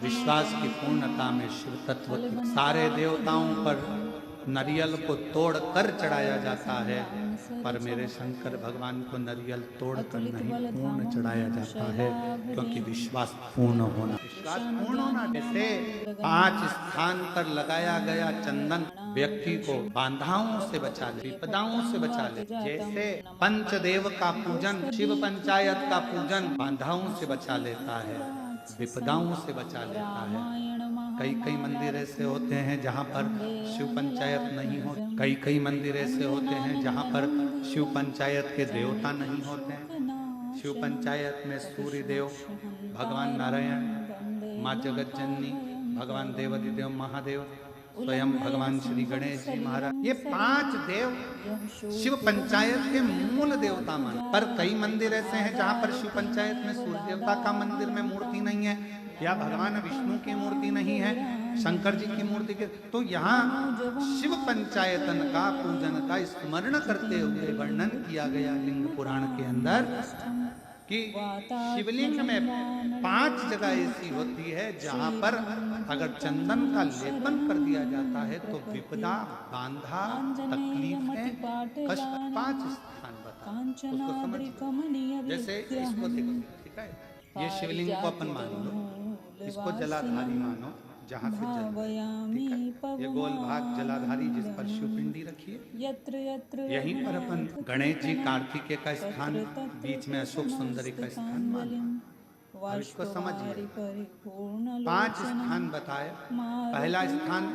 विश्वास की पूर्णता में शिव तत्व की सारे देवताओं पर नारियल को तोड़ कर चढ़ाया जाता है, पर मेरे शंकर भगवान को नारियल तोड़ कर नहीं पूर्ण चढ़ाया जाता है, क्योंकि विश्वास पूर्ण होना, विश्वास पूर्ण होना। जैसे 5 स्थान पर लगाया गया चंदन व्यक्ति को बाधाओं से बचा ले, विपदाओं से बचा ले। जैसे पंचदेव का पूजन, शिव पंचायत का पूजन बाधाओं से बचा लेता है, विपदाओं से बचा लेता है। कई मंदिर ऐसे होते हैं जहाँ पर शिव पंचायत नहीं हो, कई मंदिर ऐसे होते हैं जहाँ पर शिव पंचायत के देवता नहीं होते हैं। शिव पंचायत में सूर्य देव, भगवान नारायण, माँ जगत जननी, भगवान देवाधिदेव महादेव, स्वयं भगवान श्री गणेश जी महाराज, ये 5 देव शिव पंचायत के मूल देवता मान। पर कई मंदिर ऐसे हैं जहाँ पर शिव पंचायत में सूर्य देवता का मंदिर में मूर्ति नहीं है, या भगवान विष्णु की मूर्ति नहीं है, शंकर जी की मूर्ति के, तो यहाँ शिव पंचायतन का पूजन का स्मरण करते हुए वर्णन किया गया लिंग पुराण के अंदर कि शिवलिंग में 5 जगह ऐसी होती है जहाँ पर अगर चंदन का लेपन कर दिया जाता है तो विपदा, बांधा, तकलीफें, कष्ट, 5 स्थान बता, उसको समझ। जैसे इसको देखो, ठीक है, ये शिवलिंग को अपन मान लो, इसको जलाधारी मानो, जहाँ से जल, ठीक है, ये गोल भाग जलाधारी जिस पर शिवपिंडी रखी है, यहीं पर अपन गणेश जी, कार्तिकेय का स्थान, बीच में अशोक सुंदरी का स्थान मानो। अब इसको समझिए, 5 स्थान बताए। पहला स्थान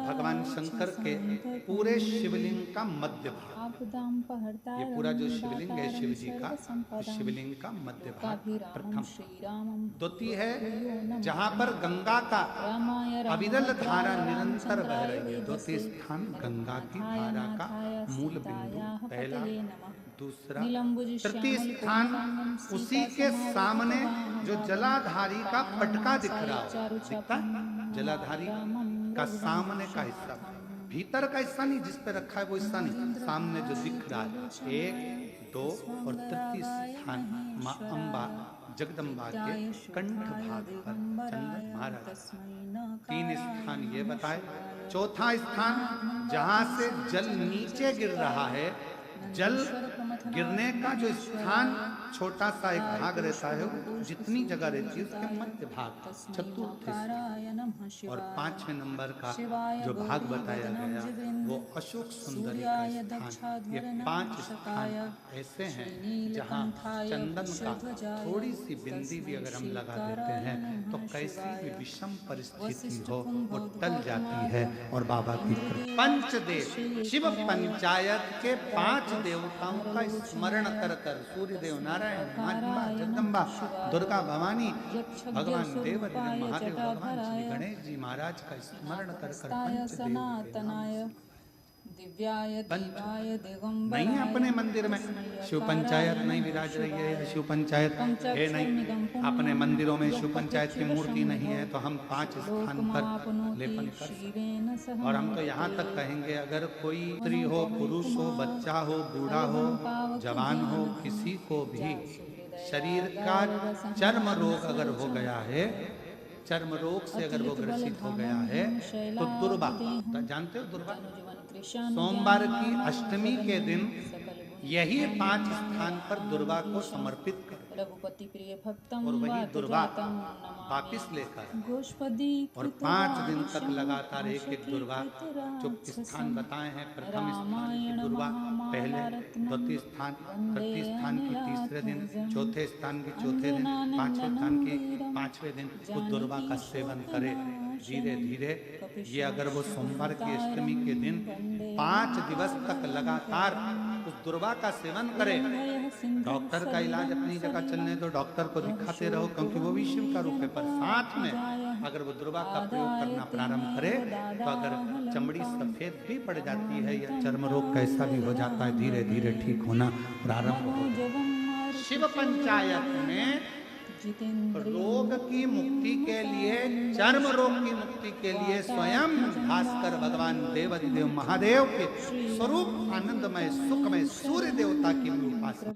भगवान शंकर के पूरे शिवलिंग का मध्य भाग, ये पूरा जो शिवलिंग है शिव जी का, शिवलिंग का मध्य भाग प्रथम। द्वितीय है जहाँ पर गंगा का अविरल धारा निरंतर बह रही है, द्वितीय स्थान गंगा की धारा का मूल बिंदु पहला। दूसरा, तृतीय स्थान उसी के सामने जो जलाधारी का पटका दिख रहा हो, दिखता है जलाधारी का सामने का हिस्सा, भीतर का हिस्सा नहीं, जिस पे रखा है वो हिस्सा नहीं, सामने जो दिख रहा है। 1, 2 और तृतीय स्थान माँ अम्बा जगदम्बा के कंठ भाग पर चंदन महाराज। 3 स्थान ये बताए। चौथा स्थान जहाँ से जल नीचे गिर रहा है, जल गिरने का जो स्थान छोटा सा एक भाग रहता है, जितनी जगह रहती है उसके मध्य भाग, चतुर्थ स्थान। और 5वें नंबर का जो भाग बताया गया वो अशोक सुंदरी का स्थान। ये 5 स्थान ऐसे हैं जहाँ चंदन का थोड़ी सी बिंदी भी अगर हम लगा देते हैं तो कैसी भी विषम परिस्थिति हो वो टल जाती है। और बाबा की पंचदेव शिव पंचायत के 5 देवताओं का स्मरण कर कर, सूर्य देव, नारायण, माँ जगदम्बा, दुर्गा भवानी, भगवान देवाधिदेव महादेव, भगवान श्री गणेश जी महाराज का स्मरण कर कर नहीं अपने मंदिर में शिव पंचायत नहीं विराज रही है, शिव पंचायत है नहीं, अपने मंदिरों में शिव पंचायत की मूर्ति नहीं है, तो हम 5 स्थान पर लेपन कर सकते। और हम तो यहाँ तक कहेंगे, अगर कोई स्त्री हो, पुरुष हो, बच्चा हो, बूढ़ा हो, जवान हो, किसी को भी शरीर का चर्म रोग अगर हो गया है, चर्म रोग से अगर वो ग्रसित हो गया है तो दुर्वा, जानते हो दुर्वा, सोमवार की अष्टमी के दिन यही 5 स्थान पर दुर्वा को समर्पित कर और वही दुर्वा वापिस लेकर और 5 दिन तक लगातार एक दुर्वा जो स्थान बताए हैं, प्रथम स्थान की दुर्वा पहले, द्वितीय स्थान तृतीय स्थान की तीसरे दिन, चौथे स्थान की चौथे दिन, 5वें स्थान की 5वें दिन उस दुर्वा का सेवन करे धीरे धीरे। ये अगर वो सोमवार की अष्टमी के दिन 5 दिवस तक लगातार उस दुर्वा का सेवन करे, डॉक्टर का इलाज अपनी जगह चलने दो, डॉक्टर को दिखाते रहो क्योंकि वो भी शिव का रूप है, पर साथ में अगर वो दुर्वा का प्रयोग करना प्रारंभ करे तो अगर चमड़ी सफेद भी पड़ जाती है या चर्म रोग कैसा भी हो जाता है, धीरे धीरे ठीक होना प्रारंभ हो। शिव पंचायत में रोग की मुक्ति के लिए, चर्म रोग की मुक्ति के लिए स्वयं भास्कर भगवान देवाधिदेव महादेव के स्वरूप आनंदमय सुखमय सूर्य देवता की उपासना।